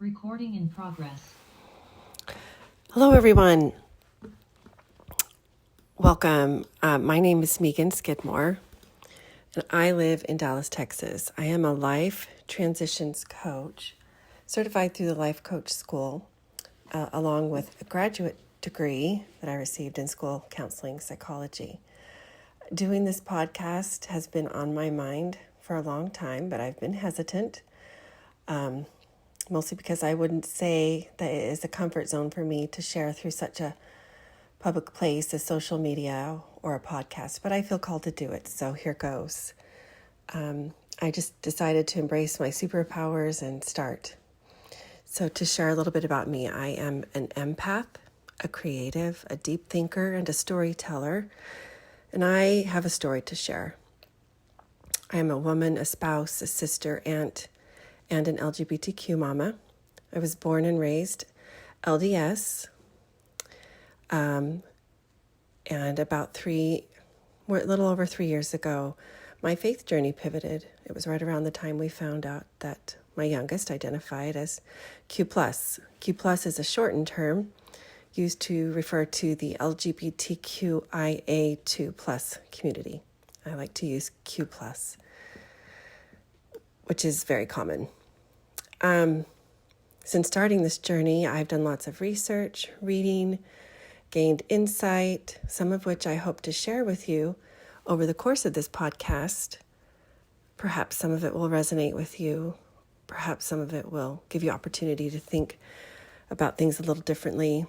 Recording in progress. Hello, everyone. Welcome. My name is Meagan Skidmore, and I live in Dallas, Texas. I am a life transitions coach, certified through the Life Coach School, along with a graduate degree that I received in school counseling psychology. Doing this podcast has been on my mind for a long time, but I've been hesitant. Mostly because I wouldn't say that it is a comfort zone for me to share through such a public place as social media or a podcast, but I feel called to do it, so here goes. I just decided to embrace my superpowers and start. So to share a little bit about me, I am an empath, a creative, a deep thinker, and a storyteller, and I have a story to share. I am a woman, a spouse, a sister, aunt, and an LGBTQ mama. I was born and raised LDS, and a little over 3 years ago, my faith journey pivoted. It was right around the time we found out that my youngest identified as Q+. Q+ is a shortened term used to refer to the LGBTQIA2+ community. I like to use Q+, which is very common. Since starting this journey, I've done lots of research, reading, gained insight, some of which I hope to share with you over the course of this podcast. Perhaps some of it will resonate with you. Perhaps some of it will give you opportunity to think about things a little differently.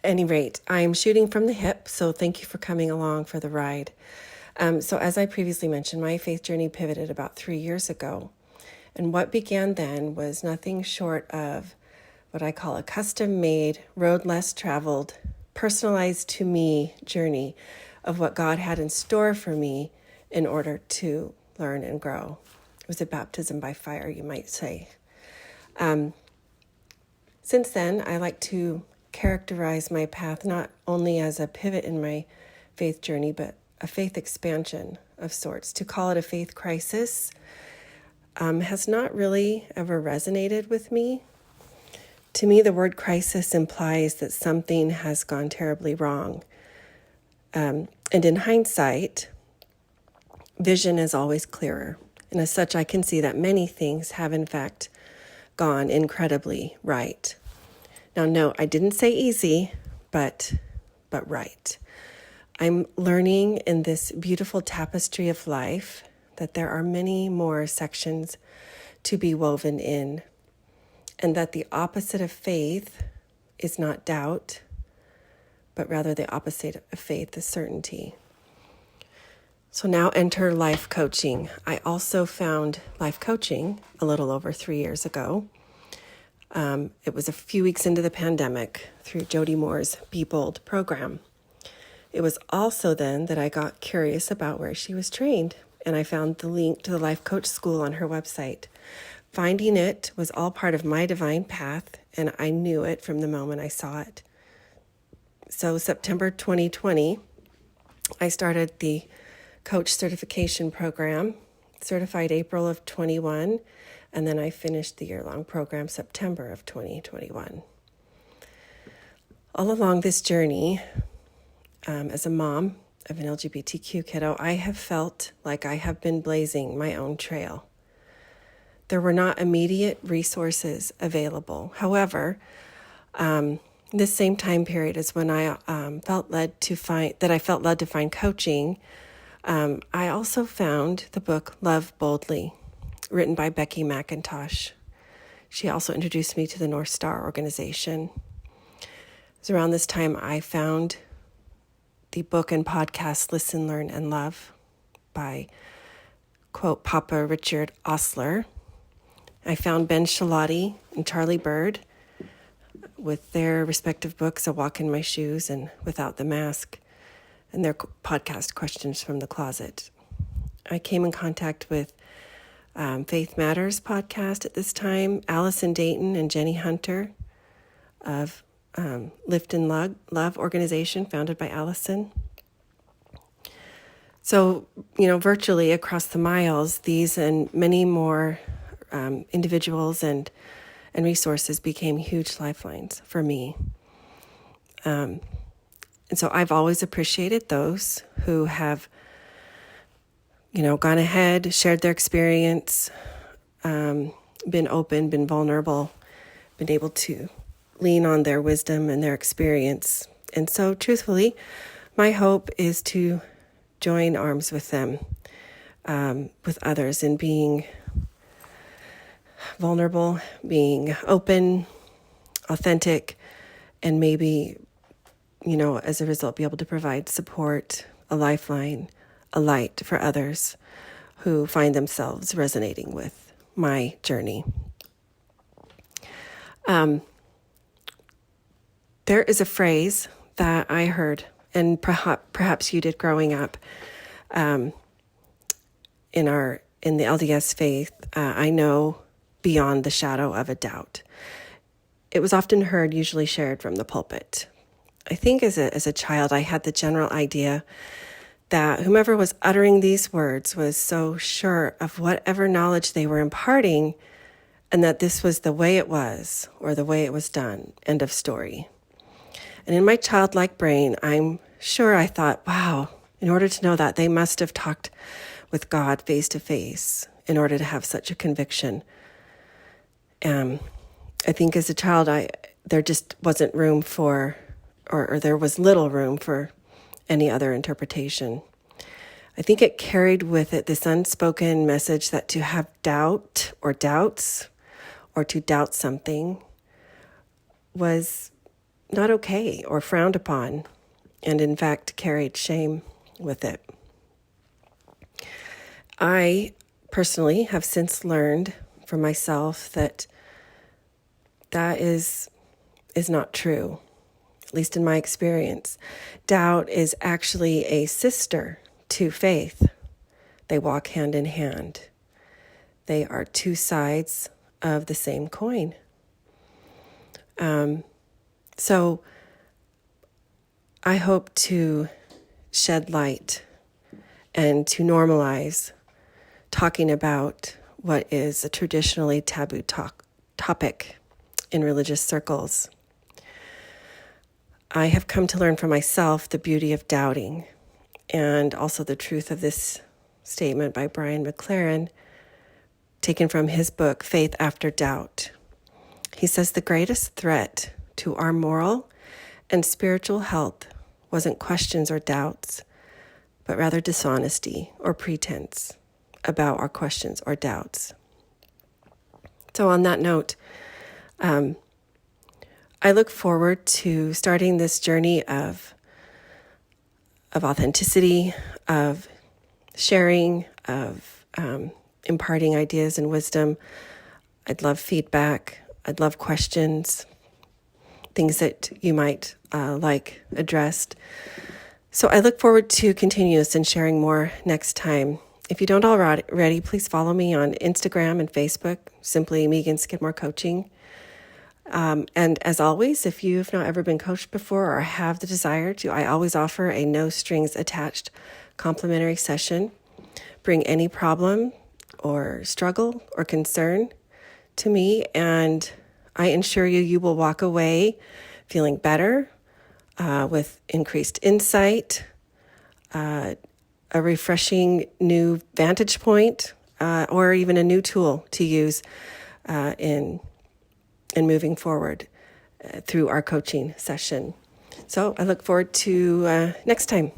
At any rate, I'm shooting from the hip, so thank you for coming along for the ride. So as I previously mentioned, my faith journey pivoted about 3 years ago. And what began then was nothing short of what I call a custom-made, road less traveled, personalized to me journey of what God had in store for me in order to learn and grow. It was a baptism by fire, you might say. Since then, I like to characterize my path not only as a pivot in my faith journey, but a faith expansion of sorts. To call it a faith crisis has not really ever resonated with me. To me, the word crisis implies that something has gone terribly wrong. And in hindsight, vision is always clearer. And as such, I can see that many things have in fact gone incredibly right. Now, no, I didn't say easy, but right. I'm learning in this beautiful tapestry of life that there are many more sections to be woven in, and that the opposite of faith is not doubt, but rather the opposite of faith is certainty. So now enter life coaching. I also found life coaching a little over 3 years ago. It was a few weeks into the pandemic through Jody Moore's Be Bold program. It was also then that I got curious about where she was trained, and I found the link to the Life Coach School on her website. Finding it was all part of my divine path, and I knew it from the moment I saw it. So September 2020, I started the coach certification program, certified April of 21, and then I finished the year-long program September of 2021. All along this journey, as a mom of an LGBTQ kiddo, I have felt like I have been blazing my own trail. There were not immediate resources available. However, this same time period is when I felt led to find coaching. I also found the book Love Boldly, written by Becky McIntosh. She also introduced me to the North Star organization. It was around this time I found the book and podcast Listen, Learn, and Love by, quote, Papa Richard Osler. I found Ben Shalati and Charlie Bird with their respective books, A Walk in My Shoes and Without the Mask, and their podcast Questions from the Closet. I came in contact with Faith Matters podcast at this time, Allison Dayton and Jenny Hunter of Lift and Love organization founded by Allison. So, virtually across the miles, these and many more individuals and and resources became huge lifelines for me. And so I've always appreciated those who have, gone ahead, shared their experience, been open, been vulnerable, been able to lean on their wisdom and their experience. And so truthfully, my hope is to join arms with them, with others, in being vulnerable, being open, authentic, and maybe, as a result, be able to provide support, a lifeline, a light for others who find themselves resonating with my journey. There is a phrase that I heard, and perhaps you did growing up, in the LDS faith. I know beyond the shadow of a doubt. It was often heard, usually shared from the pulpit. I think as a child, I had the general idea that whomever was uttering these words was so sure of whatever knowledge they were imparting, and that this was the way it was, or the way it was done, end of story. And in my childlike brain, I'm sure I thought, wow, in order to know that, they must have talked with God face to face in order to have such a conviction. I think as a child, there just wasn't room for, or there was little room for any other interpretation. I think it carried with it this unspoken message that to have doubt or doubts, or to doubt something, was not okay or frowned upon, and in fact carried shame with it. I personally have since learned for myself that is not true, at least in my experience. Doubt is actually a sister to faith. They walk hand in hand. They are two sides of the same coin. So I hope to shed light and to normalize talking about what is a traditionally taboo topic in religious circles. I have come to learn for myself the beauty of doubting, and also the truth of this statement by Brian McLaren, taken from his book, Faith After Doubt. He says the greatest threat to our moral and spiritual health wasn't questions or doubts, but rather dishonesty or pretense about our questions or doubts. So on that note, I look forward to starting this journey of authenticity, of sharing, of imparting ideas and wisdom. I'd love feedback. I'd love questions, things that you might like addressed. So I look forward to continue this and sharing more next time. If you don't already, please follow me on Instagram and Facebook, simply Meagan Skidmore Coaching. And as always, if you've not ever been coached before or have the desire to, I always offer a no strings attached complimentary session. Bring any problem or struggle or concern to me, and I ensure you will walk away feeling better, with increased insight, a refreshing new vantage point, or even a new tool to use in moving forward through our coaching session. So I look forward to next time.